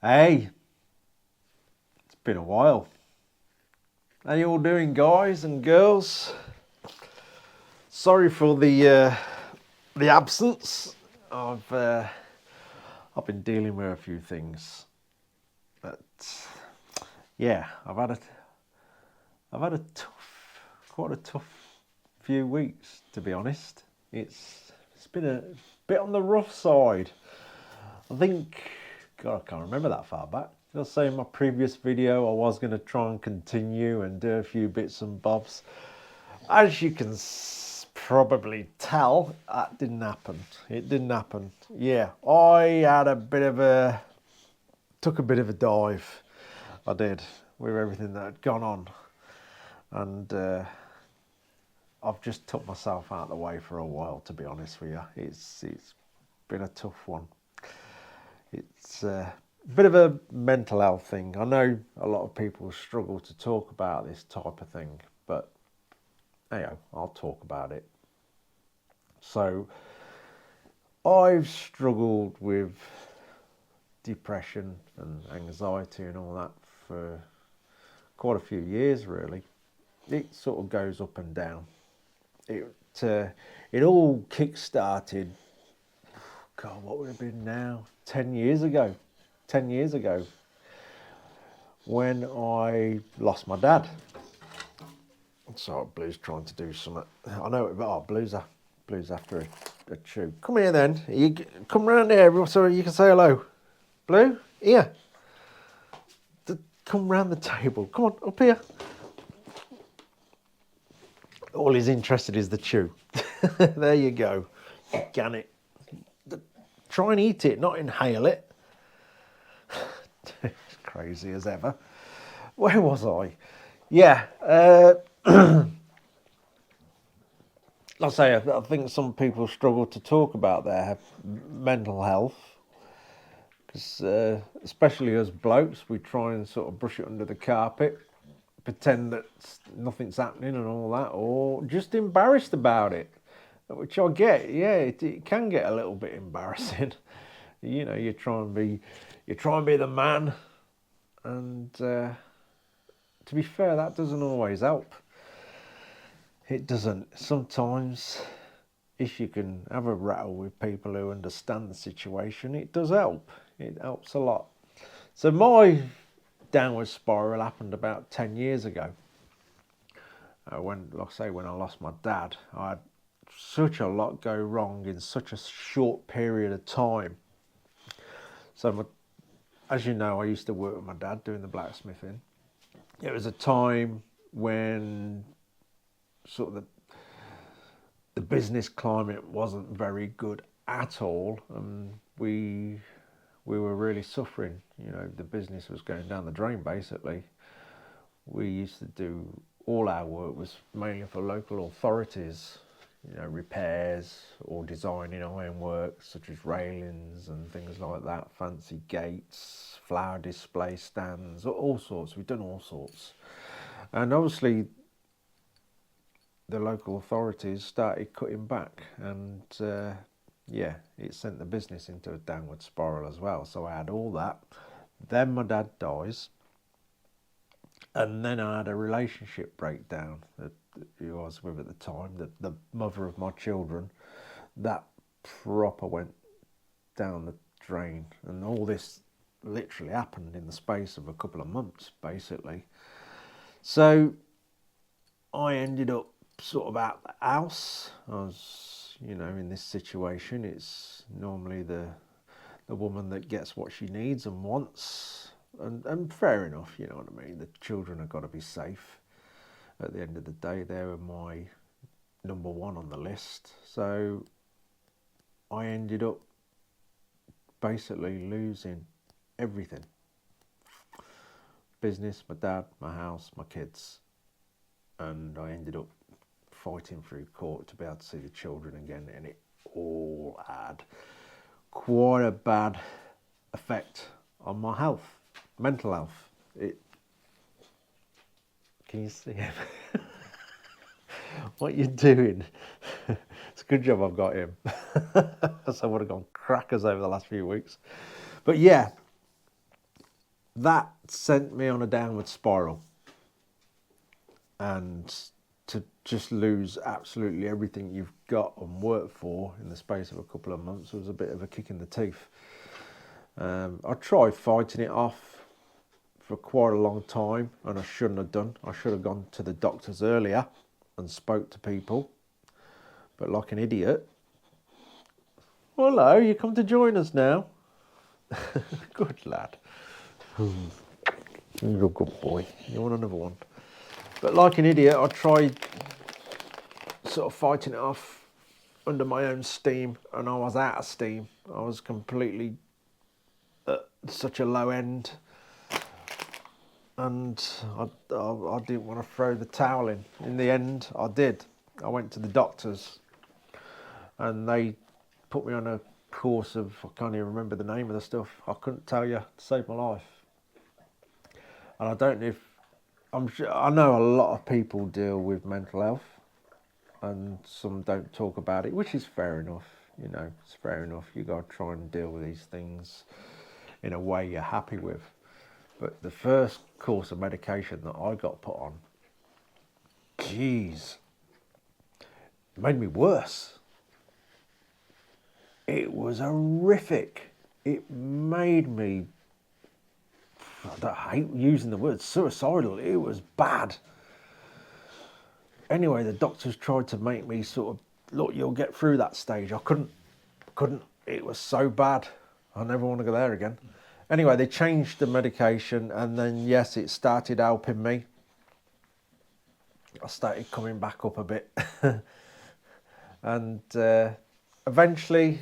Hey, it's been a while. How you all doing, guys and girls? Sorry for the absence. I've been dealing with a few things, but yeah, I've had quite a tough few weeks, to be honest. It's been a bit on the rough side. I think, God, I can't remember that far back. I'll say in my previous video I was going to try and continue and do a few bits and bobs. As you can probably tell, that didn't happen. It didn't happen. Yeah, I had took a bit of a dive. I did, with everything that had gone on. And I've just took myself out of the way for a while, to be honest with you. It's been a tough one. It's a bit of a mental health thing. I know a lot of people struggle to talk about this type of thing, but anyhow, I'll talk about it. So, I've struggled with depression and anxiety and all that for quite a few years, really. It sort of goes up and down. It all kick-started, God, what would it have been now? 10 years ago. 10 years ago, when I lost my dad. So Blue's trying to do something. I know it, but Blue's after a chew. Come here then. You come round here so you can say hello. Blue, here. Come round the table. Come on, up here. All he's interested is the chew. There you go. Can it. Try and eat it, not inhale it. It's crazy as ever. Where was I? Yeah. Like I say, I think some people struggle to talk about their mental health. Because especially as blokes, we try and sort of brush it under the carpet, pretend that nothing's happening and all that, or just embarrassed about it, which I get. Yeah, it can get a little bit embarrassing. You know, you try and be the man, and to be fair, that doesn't always help. It doesn't. Sometimes, if you can have a rattle with people who understand the situation, it does help. It helps a lot. So my downward spiral happened about 10 years ago. When I lost my dad, I had such a lot go wrong in such a short period of time. So, as you know, I used to work with my dad doing the blacksmithing. It was a time when sort of the business climate wasn't very good at all, and we were really suffering. You know, the business was going down the drain, basically. We used to do, all our work was mainly for local authorities, you know, repairs or designing ironwork such as railings and things like that, fancy gates, flower display stands, all sorts. We've done all sorts. And obviously the local authorities started cutting back, and yeah, it sent the business into a downward spiral as well. So I had all that. Then my dad dies, and then I had a relationship breakdown that who I was with at the time, the mother of my children. That proper went down the drain, and all this literally happened in the space of a couple of months, basically. So I ended up sort of out the house. I was, you know, in this situation, it's normally the woman that gets what she needs and wants, and fair enough, you know what I mean. The children have got to be safe. At the end of the day, they were my number one on the list. So I ended up basically losing everything. Business, my dad, my house, my kids. And I ended up fighting through court to be able to see the children again, and it all had quite a bad effect on my health, mental health. Can you see him? What you doing? It's a good job I've got him. So I would have gone crackers over the last few weeks. But yeah, that sent me on a downward spiral, and to just lose absolutely everything you've got and worked for in the space of a couple of months was a bit of a kick in the teeth. I tried fighting it off for quite a long time, and I shouldn't have done. I should have gone to the doctors earlier and spoke to people, but like an idiot. Hello, you come to join us now. Good lad. You're a good boy. You want another one? But like an idiot, I tried sort of fighting it off under my own steam, and I was out of steam. I was completely at such a low end, and I didn't want to throw the towel in. In the end, I did. I went to the doctors, and they put me on a course of, I can't even remember the name of the stuff. I couldn't tell you to save my life. And I don't know if, I know a lot of people deal with mental health, and some don't talk about it, which is fair enough. You know, it's fair enough. You got to try and deal with these things in a way you're happy with. But the first course of medication that I got put on, geez, it made me worse. It was horrific. It made me, I hate using the word suicidal. It was bad. Anyway, the doctors tried to make me sort of, look, you'll get through that stage. I couldn't. It was so bad. I never want to go there again. Anyway, they changed the medication, and then, yes, it started helping me. I started coming back up a bit. And eventually,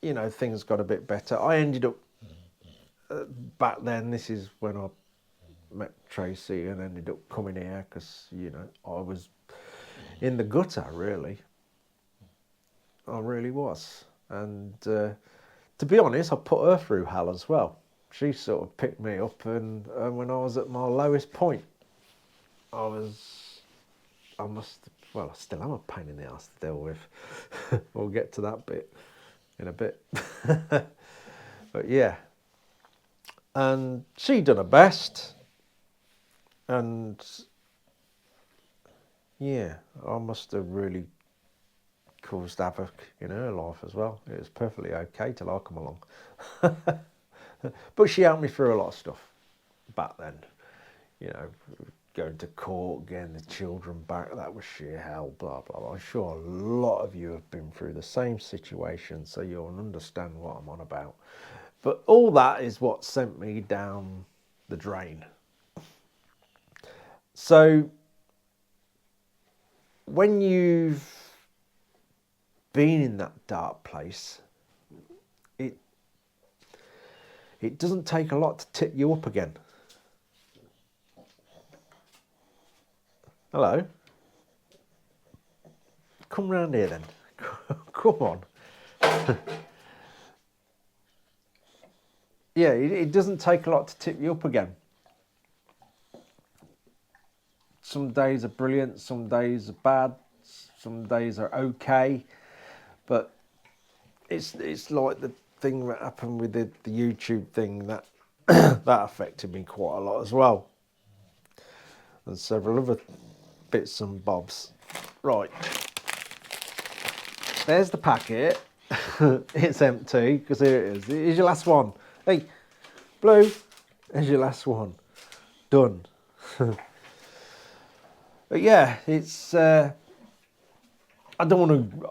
you know, things got a bit better. I ended up, back then, this is when I met Tracy and ended up coming here, because, you know, I was in the gutter, really. I really was. And to be honest, I put her through hell as well. She sort of picked me up, and when I was at my lowest point, I still am a pain in the ass to deal with. We'll get to that bit in a bit. But yeah. And she done her best. And yeah, I must have really caused havoc in her life as well. It was perfectly okay till I come along. But she helped me through a lot of stuff back then. You know, going to court, getting the children back, that was sheer hell, blah, blah, blah. I'm sure a lot of you have been through the same situation, so you'll understand what I'm on about. But all that is what sent me down the drain. So when you've been in that dark place, it doesn't take a lot to tip you up again. Hello? Come round here then. Come on. Yeah, it doesn't take a lot to tip you up again. Some days are brilliant, some days are bad, some days are okay, but it's like the thing that happened with the YouTube thing that that affected me quite a lot as well, and several other bits and bobs. Right, there's the packet. It's empty, because here it is. Here's your last one. Hey, Blue, there's your last one. Done. But yeah, it's, I don't want to,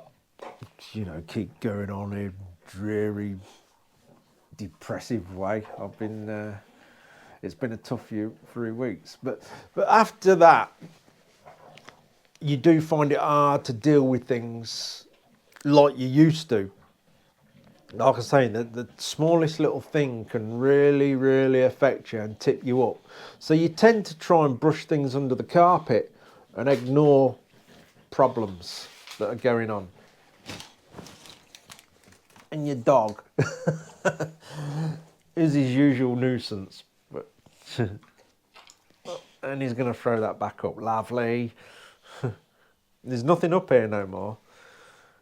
you know, keep going on a dreary, depressive way. I've been, it's been a tough few 3 weeks. But after that, you do find it hard to deal with things like you used to. Like I was saying, the smallest little thing can really, really affect you and tip you up. So you tend to try and brush things under the carpet and ignore problems that are going on. And your dog is his usual nuisance, but and he's going to throw that back up. Lovely. There's nothing up here no more.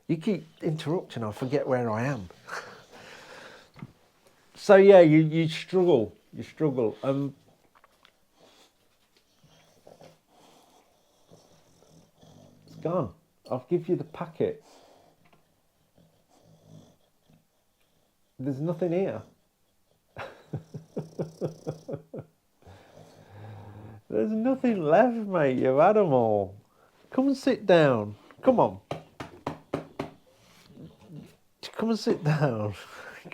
You keep interrupting, I forget where I am. So yeah, you struggle you struggle. It's gone. I'll give you the packet. There's nothing here. There's nothing left, mate. You've had them all. Come and sit down. Come on. Come and sit down.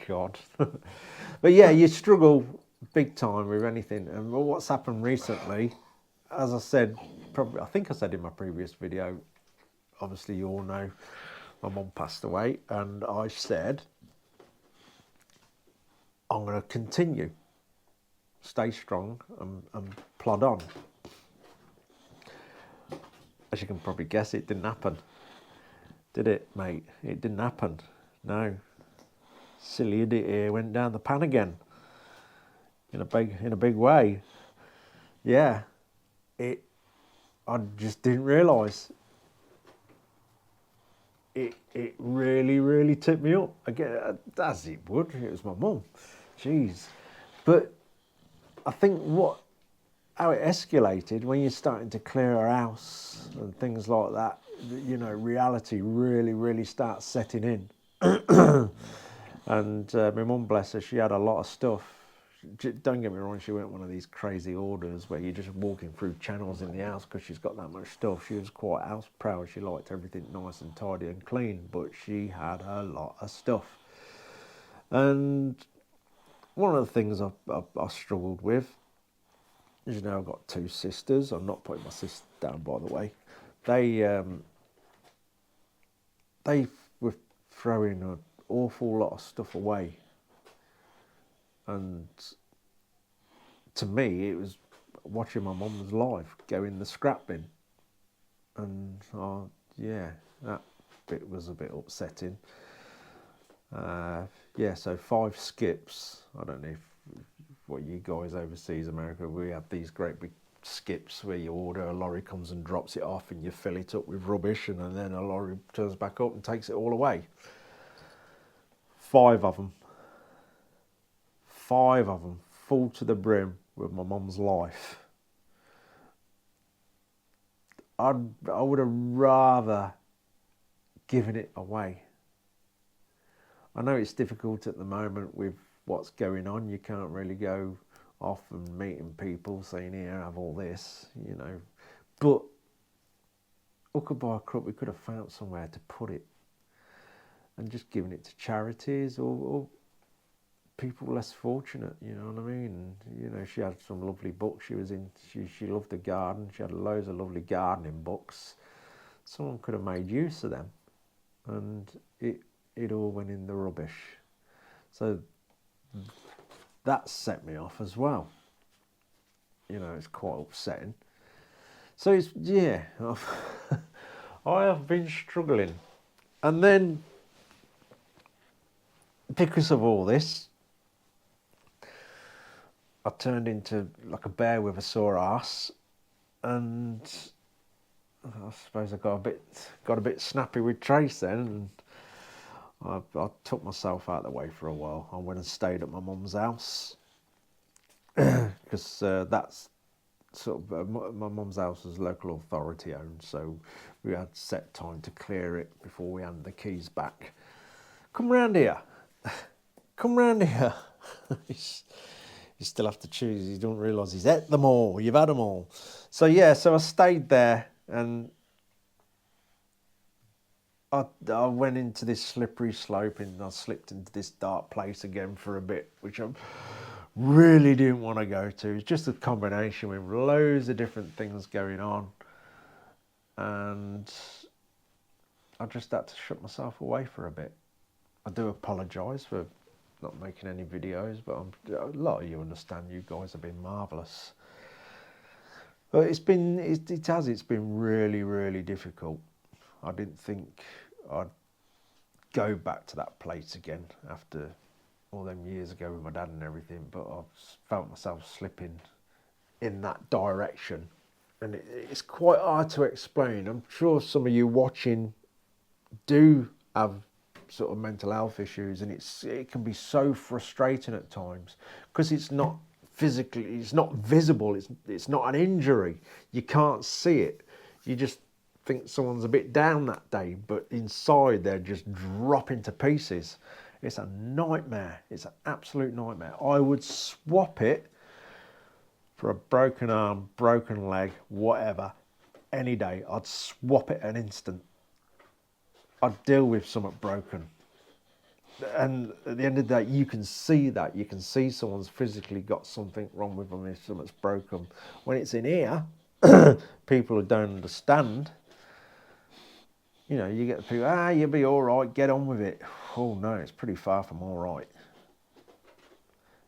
God. But yeah, you struggle big time with anything. And what's happened recently, as I said, probably, I think I said in my previous video, obviously you all know my mum passed away, and I said, I'm going to continue, stay strong and plod on. As you can probably guess, it didn't happen. Did it, mate? It didn't happen. No. Silly idiot here went down the pan again. In a big way. Yeah. I just didn't realise. It really tipped me up. Again, as it would. It was my mum. Jeez. But I think how it escalated when you're starting to clear a house and things like that, you know, reality really starts setting in. And my mum, bless her, she had a lot of stuff. Don't get me wrong, she weren't one of these crazy orders where you're just walking through channels in the house because she's got that much stuff. She was quite house proud. She liked everything nice and tidy and clean, but she had a lot of stuff. And one of the things I struggled with is, you know, I've got two sisters. I'm not putting my sister down, by the way. They were throwing an awful lot of stuff away. And to me, it was watching my mum's life go in the scrap bin. And yeah, that bit was a bit upsetting. Yeah, so 5 skips. I don't know what you guys overseas, America, we have these great big skips where you order, a lorry comes and drops it off and you fill it up with rubbish, and then a lorry turns back up and takes it all away. 5 of them. 5 of them, full to the brim with my mum's life. I would have rather given it away. I know it's difficult at the moment with what's going on. You can't really go off and meeting people saying, here, have all this, you know. But hook or by crook, we could have found somewhere to put it and just given it to charities or people less fortunate, you know what I mean? You know, she had some lovely books she was in. She loved the garden. She had loads of lovely gardening books. Someone could have made use of them, and it all went in the rubbish. So that set me off as well. You know, it's quite upsetting. So it's, yeah, I have been struggling. And then, because of all this, I turned into like a bear with a sore ass, and I suppose I got a bit snappy with Trace then, and I took myself out of the way for a while. I went and stayed at my mum's house because that's sort of my mum's house is local authority owned, so we had set time to clear it before we handed the keys back. Come round here. Come round here. You still have to choose. You don't realise he's at them all. You've had them all. So yeah, so I stayed there, and I went into this slippery slope, and I slipped into this dark place again for a bit, which I really didn't want to go to. It's just a combination with loads of different things going on, and I just had to shut myself away for a bit. I do apologise for not making any videos, but a lot of you understand. You guys have been marvellous. But it's been really difficult. I didn't think I'd go back to that place again after all them years ago with my dad and everything, but I've felt myself slipping in that direction, and it's quite hard to explain. I'm sure some of you watching do have sort of mental health issues, and it can be so frustrating at times because it's not physically, it's not visible, it's not an injury. You can't see it. You just think someone's a bit down that day, but inside they're just dropping to pieces. It's a nightmare. It's an absolute nightmare. I would swap it for a broken arm, broken leg, whatever, any day. I'd swap it an instant. I'd deal with something broken. And at the end of the day, you can see that. You can see someone's physically got something wrong with them if something's broken. When it's in here, people who don't understand, you know, you get the people, you'll be all right, get on with it. Oh no, it's pretty far from all right.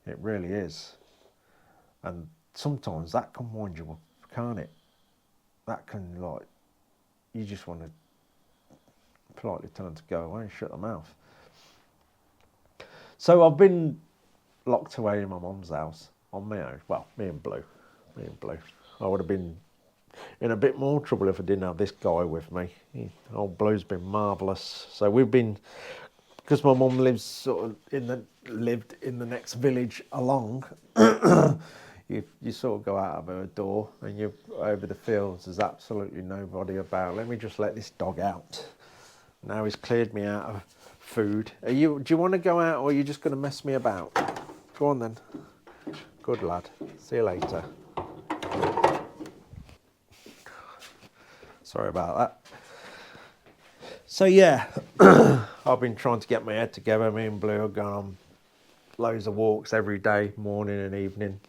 It really is. And sometimes that can wind you up, can't it? That can, like, you just want to politely tell them to go away and shut their mouth. So I've been locked away in my mum's house on my own. Well, me and Blue. I would have been in a bit more trouble if I didn't have this guy with me. Old Blue's been marvellous. So we've been, because my mum lives lived in the next village along. You sort of go out of her door and you're over the fields. There's absolutely nobody about. Let me just let this dog out. Now he's cleared me out of food. Do you want to go out, or are you just going to mess me about? Go on then. Good lad. See you later. Sorry about that. So yeah, I've been trying to get my head together. Me and Blue are going on loads of walks every day, morning and evening.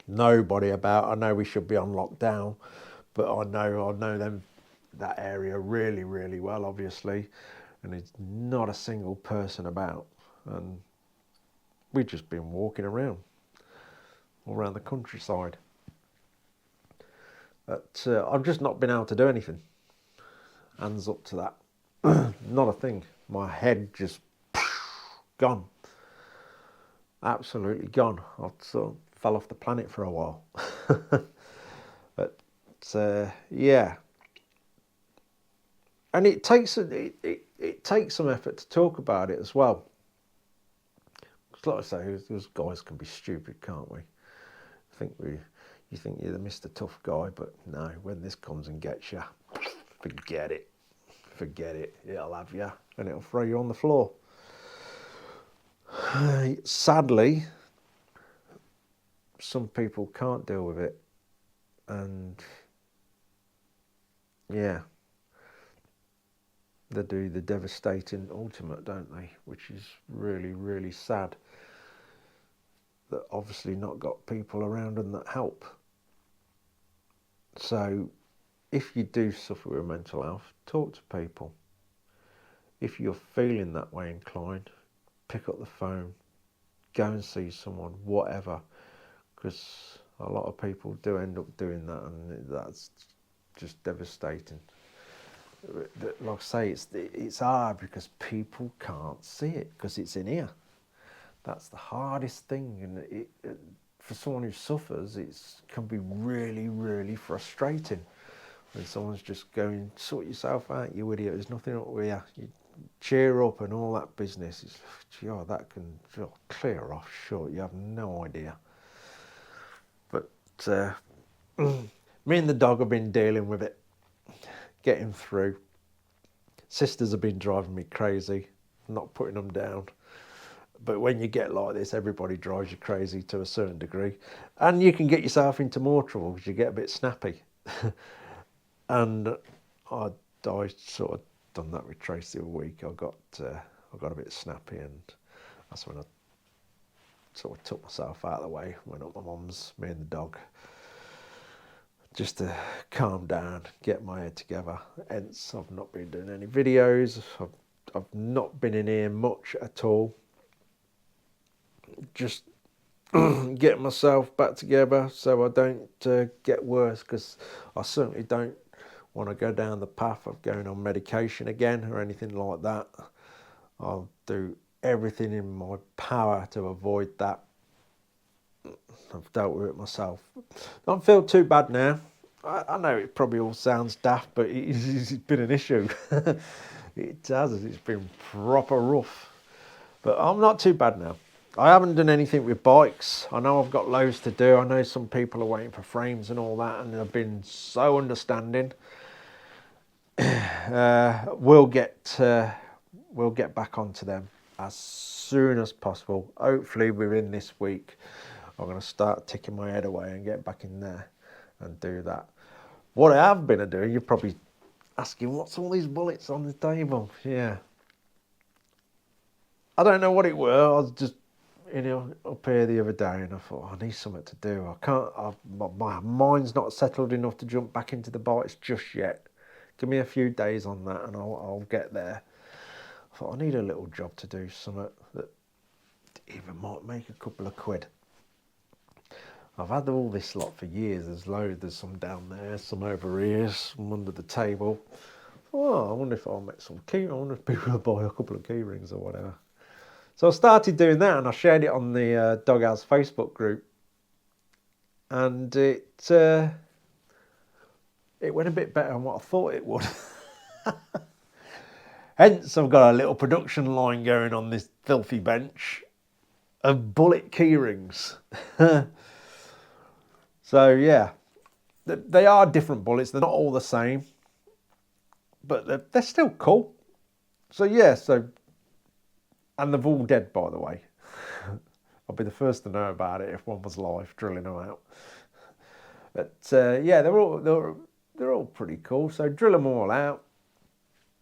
Nobody about. I know we should be on lockdown, but I know that area really, really well, obviously, and there's not a single person about. And we've just been walking around all around the countryside. But I've just not been able to do anything. Hands up to that. Not a thing. My head just gone. Absolutely gone. I sort of fell off the planet for a while. But yeah. And it takes some effort to talk about it as well. Because like I say, those guys can be stupid, can't we? You think you're the Mr. Tough guy, but no, when this comes and gets you, forget it. It'll have you, and it'll throw you on the floor. Sadly, some people can't deal with it, and yeah, they do the devastating ultimate, don't they? Which is really, really sad. That obviously not got people around them that help. So if you do suffer with mental health, talk to people. If you're feeling that way inclined, pick up the phone, go and see someone, whatever, because a lot of people do end up doing that, and that's just devastating. Like I say, it's hard because people can't see it because it's in here. That's the hardest thing, and for someone who suffers, it can be really, really frustrating when someone's just going, sort yourself out, you idiot, there's nothing up with you. You cheer up and all that business. That can clear off short. You have no idea. But me and the dog have been dealing with it, getting through. Sisters have been driving me crazy, not putting them down. But when you get like this, everybody drives you crazy to a certain degree. And you can get yourself into more trouble because you get a bit snappy. And I sort of done that with Tracy the other week. I got a bit snappy, and that's when I sort of took myself out of the way, went up my mum's, me and the dog, just to calm down, get my head together. Hence, I've not been doing any videos. I've not been in here much at all. Just getting myself back together so I don't get worse, because I certainly don't want to go down the path of going on medication again or anything like that. I'll do everything in my power to avoid that. I've dealt with it myself. Don't feel too bad now. I know it probably all sounds daft, but it's been an issue. It has. It's been proper rough. But I'm not too bad now. I haven't done anything with bikes. I know I've got loads to do. I know some people are waiting for frames and all that, and they've been so understanding. We'll get back onto them as soon as possible. Hopefully within this week, I'm going to start ticking my head away and get back in there and do that. What I have been doing, you're probably asking, what's all these bullets on the table? Yeah. I don't know what it were. I was just, up here the other day, and I thought, I need something to do. My mind's not settled enough to jump back into the bikes just yet. Give me a few days on that, and I'll get there. I thought, I need a little job to do, something that even might make a couple of quid. I've had all this lot for years. There's some down there, some over here, some under the table. Oh, I wonder if I'll make some I wonder if people will buy a couple of key rings or whatever. So I started doing that, and I shared it on the Doghouse Facebook group, and it went a bit better than what I thought it would. Hence, I've got a little production line going on this filthy bench of bullet key rings. So yeah, they are different bullets. They're not all the same, but they're still cool. So yeah, and they're all dead, by the way. I'll be the first to know about it if one was live, drilling them out. But yeah, they're all pretty cool. So drill them all out,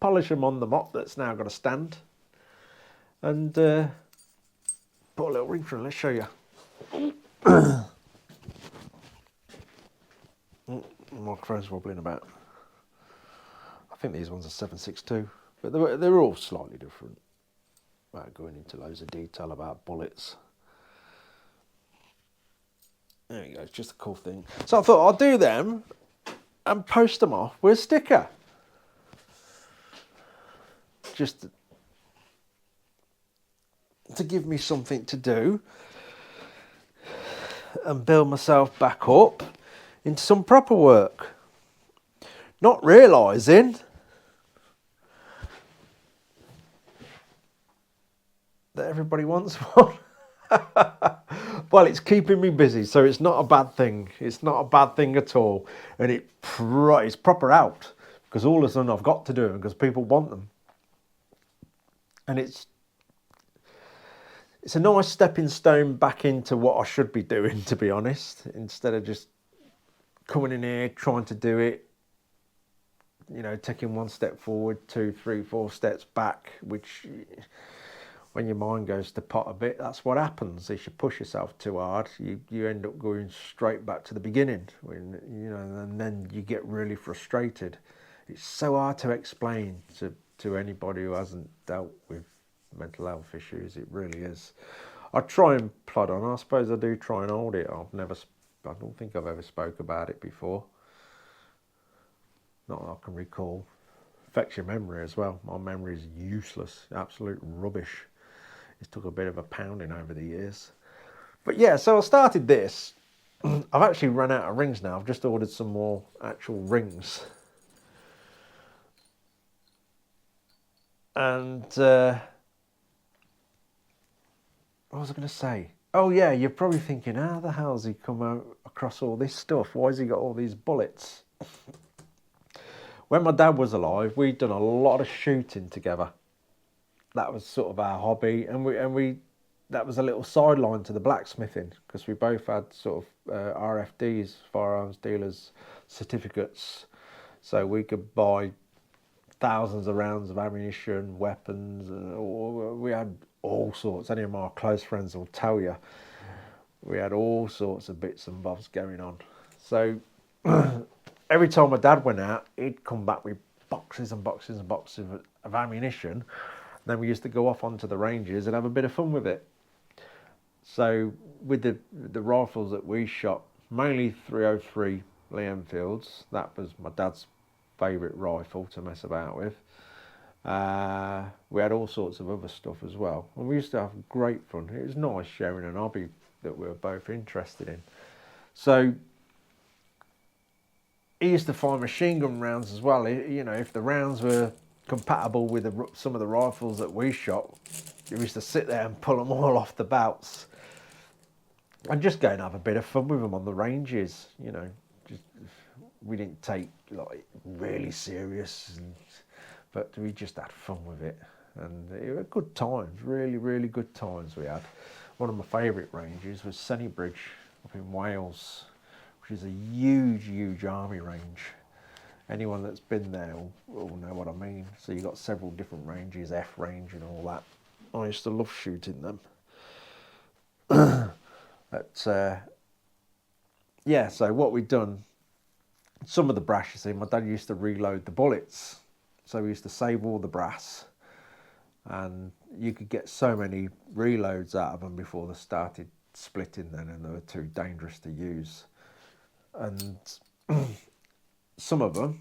polish them on the mop that's now got a stand, and put a little ring through. Let's show you. My crow's wobbling about. I think these ones are 7.62, but they're all slightly different. Without going into loads of detail about bullets. There you go, it's just a cool thing. So I thought I'll do them and post them off with a sticker. Just to give me something to do and build myself back up into some proper work. Not realising that everybody wants one. Well, it's keeping me busy, so it's not a bad thing. It's not a bad thing at all. And it's proper out, because all of a sudden I've got to do them because people want them. And it's a nice stepping stone back into what I should be doing, to be honest, instead of just coming in here trying to do it, taking one step forward, 2, 3, 4 steps back, which when your mind goes to pot a bit, that's what happens. If you push yourself too hard, you end up going straight back to the beginning, and then you get really frustrated. It's so hard to explain to anybody who hasn't dealt with mental health issues. It really is. I try and plod on. I suppose I do try and hold it. I don't think I've ever spoke about it before. Not that I can recall. Affects your memory as well. My memory is useless, absolute rubbish. It's took a bit of a pounding over the years. But yeah, so I started this. I've actually run out of rings now. I've just ordered some more actual rings. And what was I going to say? Oh yeah, you're probably thinking, how the hell's he come across all this stuff? Why has he got all these bullets? When my dad was alive, we'd done a lot of shooting together. That was sort of our hobby, and we that was a little sideline to the blacksmithing, because we both had sort of RFDs, firearms dealers certificates, so we could buy thousands of rounds of ammunition, weapons, we had all sorts. Any of my close friends will tell you, we had all sorts of bits and bobs going on. So every time my dad went out, he'd come back with boxes and boxes and boxes of ammunition. Then we used to go off onto the ranges and have a bit of fun with it. So with the rifles that we shot, mainly 303 Lee Enfields, that was my dad's favourite rifle to mess about with. We had all sorts of other stuff as well, and we used to have great fun. It was nice sharing an hobby that we were both interested in. So he used to find machine gun rounds as well. If the rounds were compatible with some of the rifles that we shot, we used to sit there and pull them all off the belts and just go and have a bit of fun with them on the ranges, you know. Just, we didn't take like really serious, but we just had fun with it, and it were good times, really, really good times we had. One of my favourite ranges was Sennybridge up in Wales, which is a huge, huge army range. Anyone that's been there will know what I mean. So you've got several different ranges, F range and all that. I used to love shooting them. But yeah, so what we'd done, some of the brass, you see, my dad used to reload the bullets. So we used to save all the brass, and you could get so many reloads out of them before they started splitting then, and they were too dangerous to use. And some of them,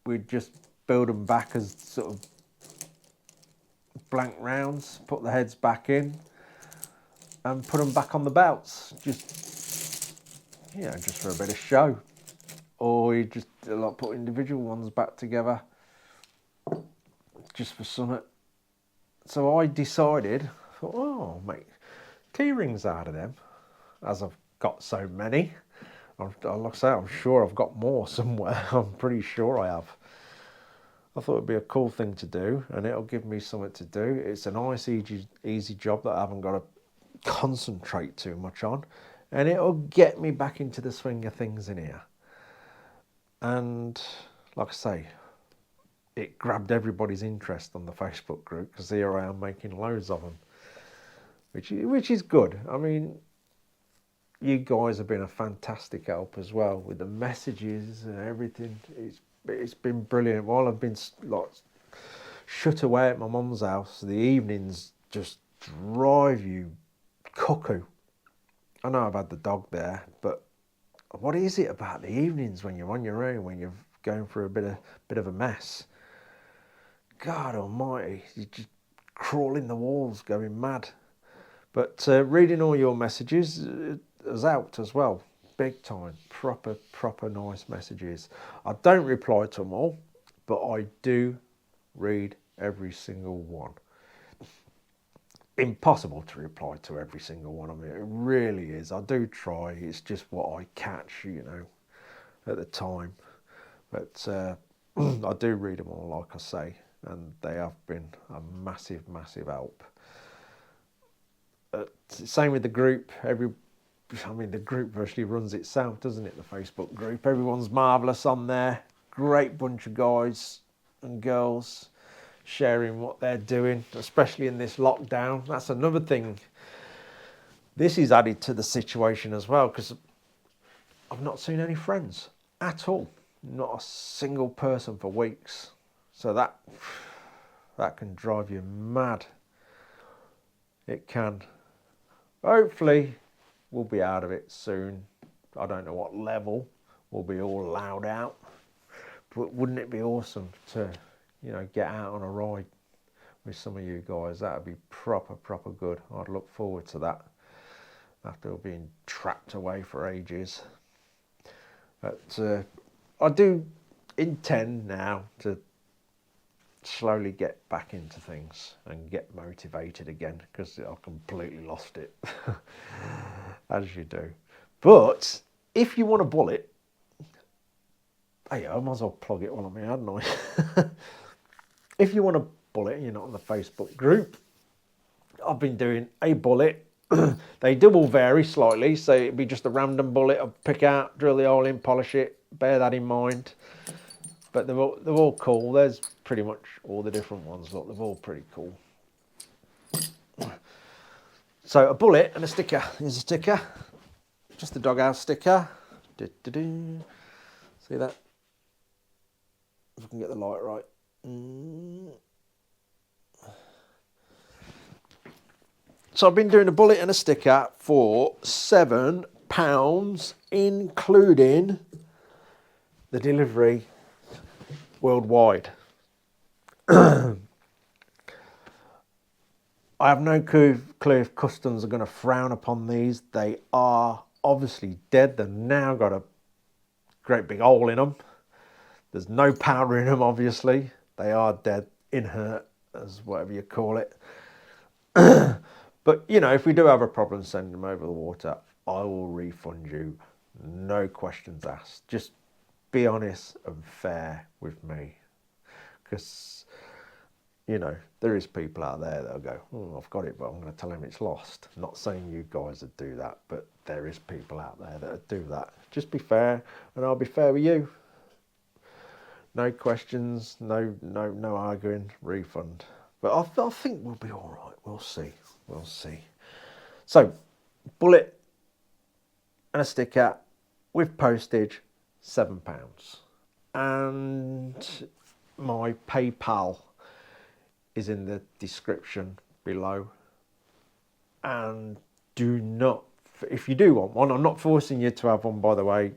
we'd just build them back as sort of blank rounds, put the heads back in, and put them back on the belts, just, you know, just for a bit of show. Or you just like put individual ones back together, just for something. So I decided, oh, make key rings out of them, as I've got so many. Like I say, I'm sure I've got more somewhere. I'm pretty sure I have. I thought it'd be a cool thing to do, and it'll give me something to do. It's a nice, easy job that I haven't got to concentrate too much on, and it'll get me back into the swing of things in here. And like I say, it grabbed everybody's interest on the Facebook group, because here I am making loads of them, which is good. I mean, you guys have been a fantastic help as well with the messages and everything. It's been brilliant. While I've been like shut away at my mum's house, the evenings just drive you cuckoo. I know I've had the dog there, but what is it about the evenings when you're on your own, when you're going through a bit of a mess? God almighty, you just crawling the walls, going mad. But reading all your messages has helped as well, big time. Proper nice messages. I don't reply to them all, but I do read every single one. Impossible to reply to every single one. I mean, it really is. I do try. It's just what I catch, you know, at the time. But I do read them all, like I say, and they have been a massive, massive help. Same with the group. The group virtually runs itself, doesn't it? The Facebook group. Everyone's marvellous on there. Great bunch of guys and girls sharing what they're doing, especially in this lockdown. That's another thing. This is added to the situation as well, because I've not seen any friends at all. Not a single person for weeks. So that can drive you mad. It can. Hopefully we'll be out of it soon. I don't know what level we'll be all allowed out, but wouldn't it be awesome to, you know, get out on a ride with some of you guys? That would be proper good. I'd look forward to that after being trapped away for ages. But I do intend now to slowly get back into things and get motivated again, because I completely lost it, as you do. But if you want a bullet, hey, I might as well plug it while I'm here, hadn't I? If you want a bullet and you're not on the Facebook group, I've been doing a bullet. They do all vary slightly, so it'd be just a random bullet I'll pick out, drill the hole in, polish it, bear that in mind. But they're all cool. There's pretty much all the different ones. Look, they're all pretty cool. So a bullet and a sticker. Here's a sticker. Just the Doghouse sticker. See that? If I can get the light right. So I've been doing a bullet and a sticker for £7, including the delivery worldwide. I have no clue if customs are going to frown upon these. They are obviously dead. They've now got a great big hole in them. There's no powder in them, obviously. They are dead, inert, as whatever you call it. But, you know, if we do have a problem sending them over the water, I will refund you. No questions asked. Just be honest and fair with me. Because, you know, there is people out there that'll go, oh, I've got it, but I'm going to tell him it's lost. Not saying you guys would do that, but there is people out there that would do that. Just be fair, and I'll be fair with you. No questions, no arguing, refund. But I think we'll be all right. We'll see. We'll see. So, bullet and a sticker with postage, £7. And my PayPal is in the description below. And do not, if you do want one, I'm not forcing you to have one, by the way.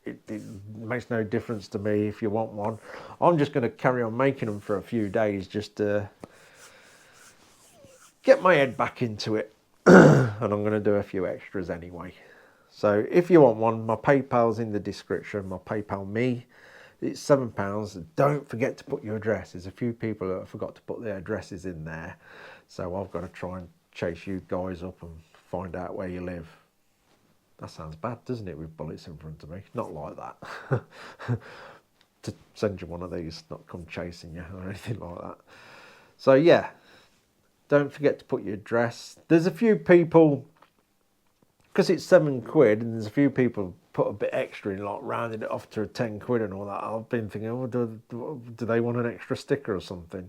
It makes no difference to me if you want one. I'm just going to carry on making them for a few days just to get my head back into it. And I'm going to do a few extras anyway. So if you want one, my PayPal's in the description. My PayPal me, it's £7. Don't forget to put your address. There's a few people that forgot to put their addresses in there. So I've got to try and chase you guys up and find out where you live. That sounds bad, doesn't it, with bullets in front of me? Not like that. To send you one of these, not come chasing you or anything like that. So yeah, don't forget to put your address. There's a few people, because it's £7 and there's a few people put a bit extra in, like rounded it off to £10 and all that. I've been thinking, oh, do they want an extra sticker or something?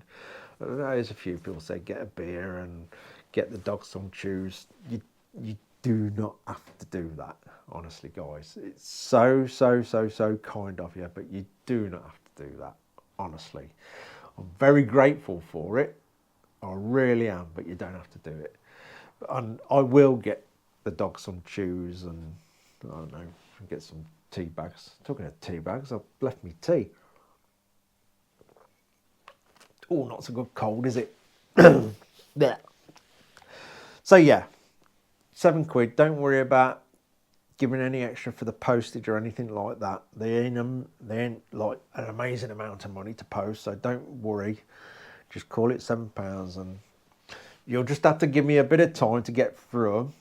There's a few people say get a beer and get the dog some chews. You do not have to do that, honestly, guys. It's so kind of you, but you do not have to do that, honestly. I'm very grateful for it. I really am, but you don't have to do it. And I will get the dog some chews and, I don't know, get some tea bags. Talking of tea bags, I've left me tea. Oh, not so good cold, is it? Yeah. So yeah, £7. Don't worry about giving any extra for the postage or anything like that. They ain't like an amazing amount of money to post, so don't worry. Just call it £7, and you'll just have to give me a bit of time to get through them,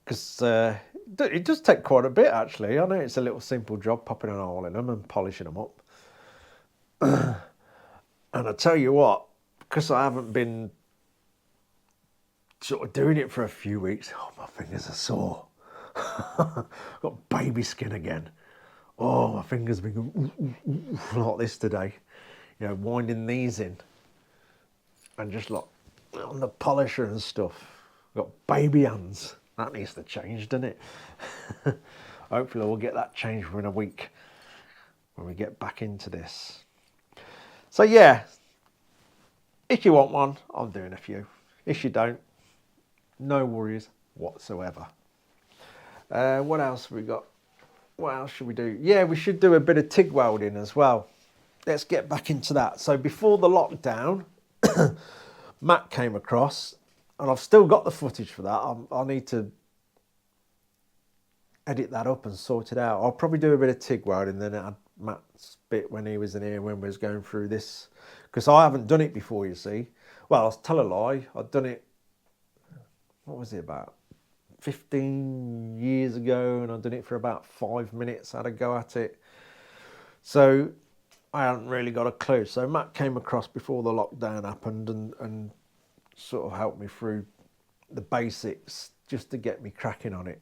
because it does take quite a bit, actually. I know it's a little simple job, popping an hole in them and polishing them up. And I tell you what, because I haven't been sort of doing it for a few weeks, oh, my fingers are sore. Got baby skin again. Oh, my fingers been going like this today. You know, winding these in. And just like on the polisher and stuff. Got baby hands. That needs to change, doesn't it? Hopefully we'll get that changed within a week when we get back into this. So yeah, if you want one, I'm doing a few. If you don't, no worries whatsoever. What else have we got? What else should we do? Yeah, we should do a bit of TIG welding as well. Let's get back into that. So before the lockdown, Matt came across, and I've still got the footage for that. I need to edit that up and sort it out. I'll probably do a bit of TIG welding, then add Matt's bit when he was in here, when we was going through this, because I haven't done it before, you see. Well, I'll tell a lie. I've done it, what was it, about 15 years ago, and I've done it for about 5 minutes. I had a go at it. So I hadn't really got a clue. So Matt came across before the lockdown happened and sort of helped me through the basics just to get me cracking on it.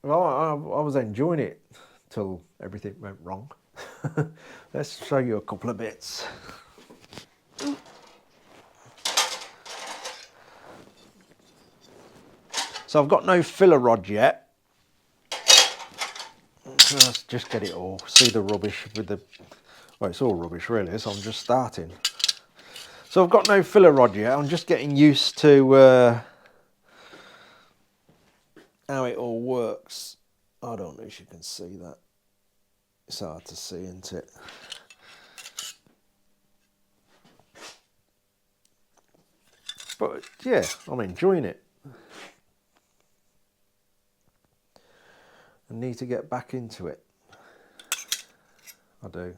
Well, I was enjoying it till everything went wrong. Let's show you a couple of bits. So I've got no filler rod yet. Let's just get it all. See the rubbish with the... Well, it's all rubbish really, so I'm just starting. So I've got no filler rod yet. I'm just getting used to how it all works. I don't know if you can see that. It's hard to see, isn't it? But yeah, I'm enjoying it. I need to get back into it. I do.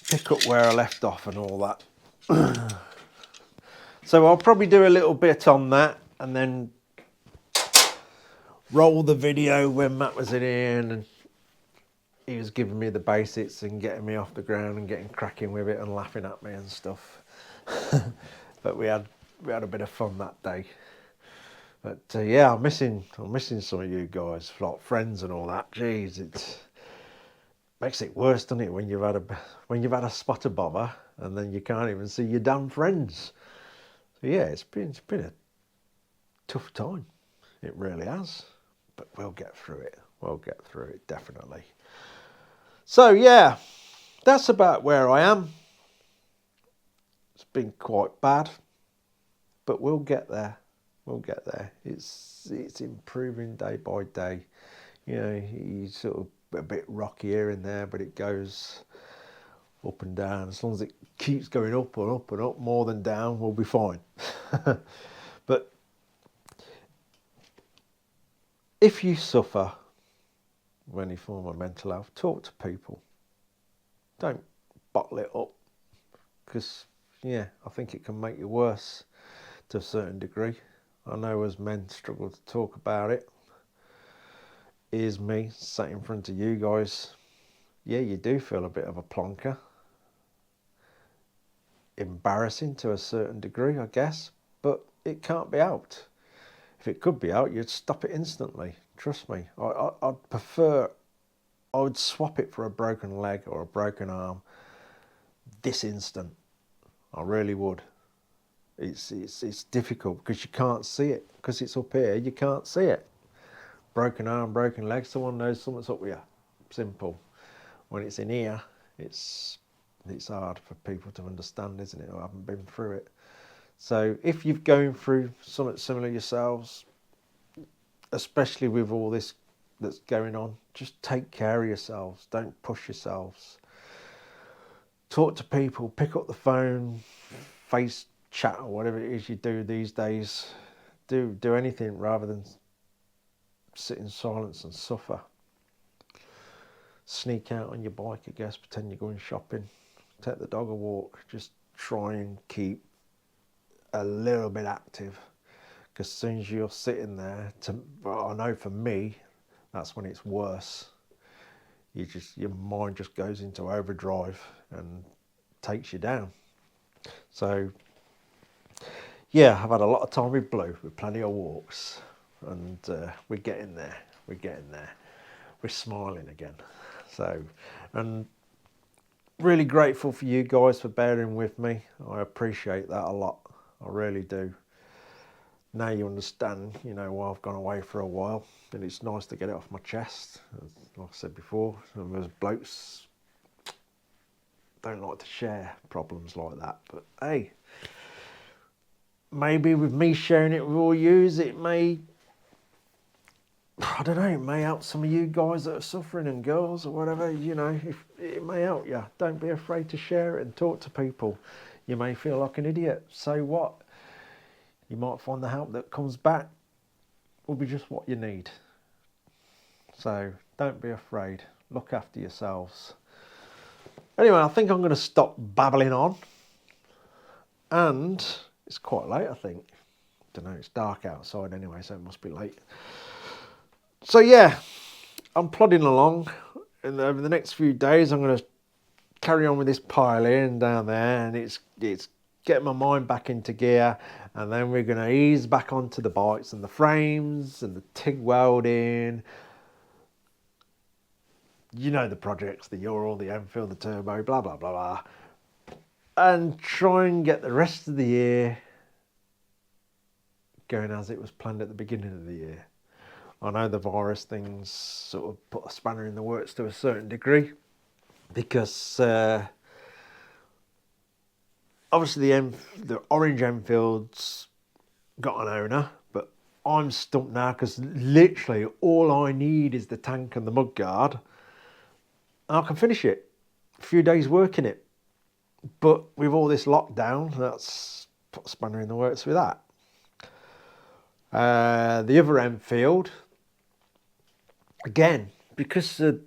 Pick up where I left off and all that. So I'll probably do a little bit on that and then roll the video when Matt was in here and he was giving me the basics and getting me off the ground and getting cracking with it and laughing at me and stuff. But we had a bit of fun that day. But yeah, I'm missing some of you guys, like friends and all that. Jeez, it makes it worse, doesn't it, when you've had a spot of bother and then you can't even see your damn friends. So yeah, it's been a tough time. It really has. But we'll get through it. We'll get through it, definitely. So yeah, that's about where I am. It's been quite bad, but we'll get there. We'll get there. It's improving day by day. You know, you sort of a bit rocky here and there, but it goes up and down. As long as it keeps going up and up and up, more than down, we'll be fine. But if you suffer with any form of mental health, talk to people. Don't bottle it up, because yeah, I think it can make you worse to a certain degree. I know as men struggle to talk about it. Here's me sat in front of you guys. Yeah, you do feel a bit of a plonker. Embarrassing to a certain degree, I guess, but it can't be out. If it could be out, you'd stop it instantly. Trust me. I would swap it for a broken leg or a broken arm this instant. I really would. It's difficult because you can't see it, because it's up here. You can't see it. Broken arm, broken leg. Someone knows something's up with you. Simple. When it's in here, it's hard for people to understand, isn't it? I haven't been through it. So if you're going through something similar yourselves, especially with all this that's going on, just take care of yourselves. Don't push yourselves. Talk to people. Pick up the phone, face chat or whatever it is you do these days. Do anything rather than sit in silence and suffer. Sneak out on your bike, I guess, pretend you're going shopping. Take the dog a walk. Just try and keep a little bit active, because as soon as you're sitting there, I know for me, that's when it's worse. Your mind just goes into overdrive and takes you down. So yeah, I've had a lot of time with Blue, with plenty of walks, and we're getting there. We're getting there. We're smiling again. So, and really grateful for you guys for bearing with me. I appreciate that a lot. I really do. Now you understand, why I've gone away for a while, and it's nice to get it off my chest. Like I said before, some of us blokes don't like to share problems like that, but hey, maybe with me sharing it with all yous, it may, I don't know, it may help some of you guys that are suffering, and girls or whatever, if it may help you. Don't be afraid to share it and talk to people. You may feel like an idiot. So what? You might find the help that comes back will be just what you need. So don't be afraid. Look after yourselves. Anyway, I think I'm going to stop babbling on. And it's quite late, I think. Don't know, it's dark outside anyway, so it must be late. So yeah, I'm plodding along. And over the next few days, I'm going to carry on with this pile here and down there. And it's getting my mind back into gear. And then we're going to ease back onto the bikes and the frames and the TIG welding. The projects, the Ural, the Enfield, the Turbo, blah, blah, blah, blah. And try and get the rest of the year going as it was planned at the beginning of the year. I know the virus things sort of put a spanner in the works to a certain degree, because obviously the orange Enfield's got an owner, but I'm stumped now because literally all I need is the tank and the mudguard. And I can finish it. A few days working it. But with all this lockdown, that's put a spanner in the works with that. The other Enfield, again, because of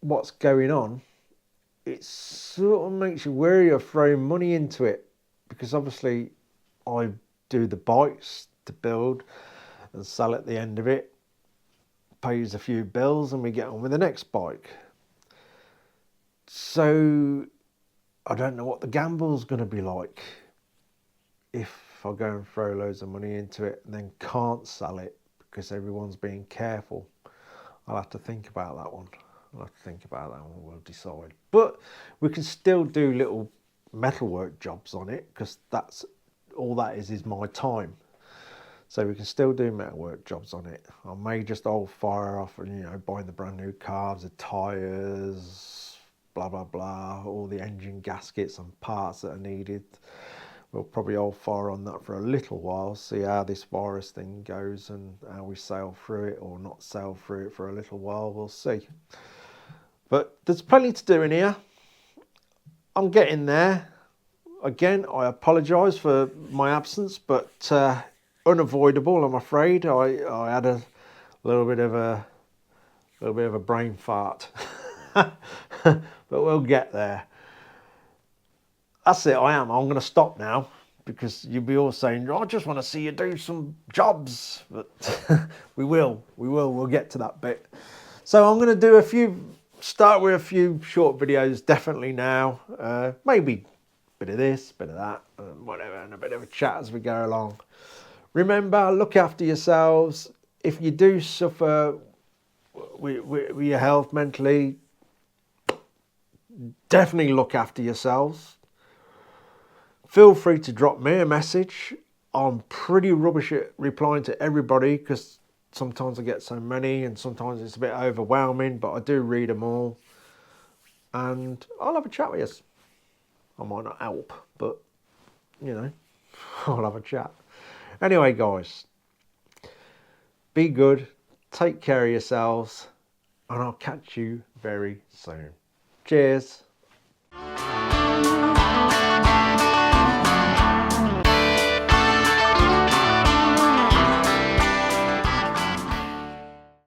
what's going on, it sort of makes you wary of throwing money into it, because obviously I do the bikes to build and sell at the end of it, pays a few bills, and we get on with the next bike. So I don't know what the gamble's going to be like if I go and throw loads of money into it and then can't sell it because everyone's being careful. I'll have to think about that one. We'll decide. But we can still do little metalwork jobs on it, because that's all that is my time. So we can still do metalwork jobs on it. I may just hold fire off and, you know, buying the brand new carbs, the tyres, blah blah blah, all the engine gaskets and parts that are needed. We'll probably hold fire on that for a little while, see how this virus thing goes and how we sail through it or not sail through it for a little while. We'll see. But there's plenty to do in here. I'm getting there. Again, I apologise for my absence, but unavoidable, I'm afraid. I had a little bit of a brain fart, but we'll get there. That's it. I'm going to stop now, because you'll be all saying, I just want to see you do some jobs. But we'll get to that bit. So I'm going to start with a few short videos, definitely now. Maybe a bit of this, a bit of that, whatever, and a bit of a chat as we go along. Remember, look after yourselves. If you do suffer with your health mentally, definitely look after yourselves. Feel free to drop me a message. I'm pretty rubbish at replying to everybody, because sometimes I get so many and sometimes it's a bit overwhelming, but I do read them all. And I'll have a chat with you. I might not help, but, you know, I'll have a chat. Anyway, guys, be good, take care of yourselves, and I'll catch you very soon. Cheers.